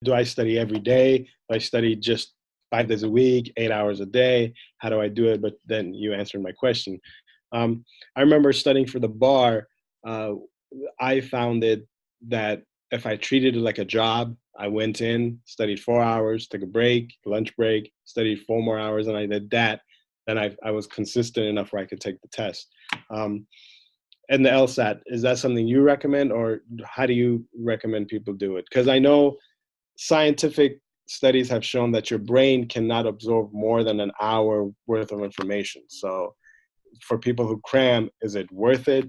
Do I study every day? Do I study just 5 days a week, 8 hours a day? How do I do it? But then you answered my question. I remember studying for the bar. Uh, I found it that if I treated it like a job, I went in, studied 4 hours, took a break, lunch break, studied 4 more hours, and I did that. Then I was consistent enough where I could take the test. Um, and the LSAT, is that something you recommend, or how do you recommend people do it? Because I know scientific studies have shown that your brain cannot absorb more than an hour worth of information. So for people who cram, is it worth it?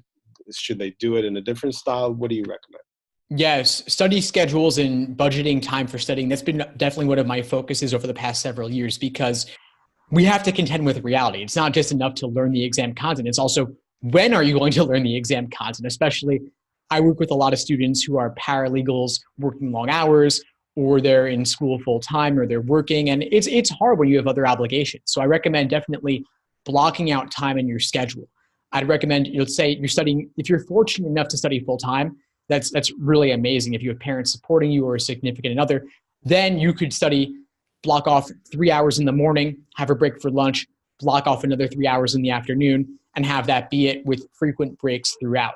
Should they do it in a different style? What do you recommend? Yes, study schedules and budgeting time for studying. That's been definitely one of my focuses over the past several years because we have to contend with reality. It's not just enough to learn the exam content. It's also when are you going to learn the exam content? Especially, I work with a lot of students who are paralegals working long hours, or they're in school full time, or they're working, and it's hard when you have other obligations. So I recommend definitely blocking out time in your schedule. I'd recommend, let's say you're studying, if you're fortunate enough to study full time, that's really amazing. If you have parents supporting you or a significant other, then you could study, block off 3 hours in the morning, have a break for lunch, block off another 3 hours in the afternoon, and have that be it with frequent breaks throughout.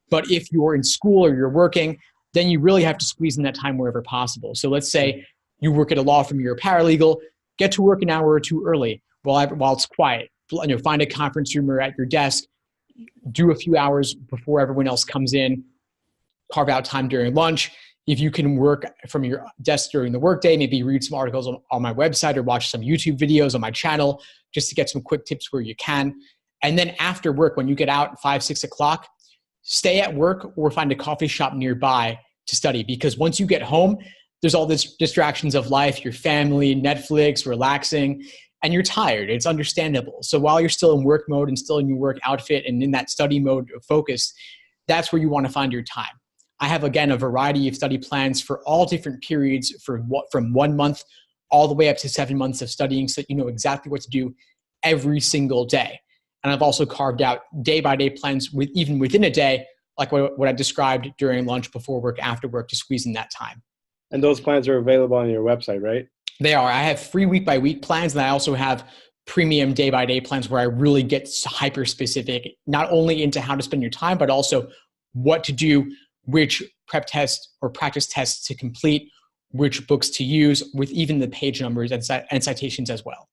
But if you're in school or you're working, then you really have to squeeze in that time wherever possible. So let's say you work at a law firm, you're a paralegal, get to work an hour or two early while it's quiet. Find a conference room or at your desk, do a few hours before everyone else comes in, carve out time during lunch. If you can work from your desk during the workday, maybe read some articles on my website or watch some YouTube videos on my channel just to get some quick tips where you can. And then after work, when you get out 5, 6 o'clock, stay at work or find a coffee shop nearby to study. Because once you get home, there's all these distractions of life, your family, Netflix, relaxing, and you're tired. It's understandable. So while you're still in work mode and still in your work outfit and in that study mode of focus, that's where you want to find your time. I have, again, a variety of study plans for all different periods from 1 month all the way up to 7 months of studying so that you know exactly what to do every single day. And I've also carved out day-by-day plans even within a day, like what I described during lunch, before work, after work, to squeeze in that time. And those plans are available on your website, right? They are. I have free week-by-week plans, and I also have premium day-by-day plans where I really get hyper-specific, not only into how to spend your time, but also what to do, which prep tests or practice tests to complete, which books to use, with even the page numbers and citations as well.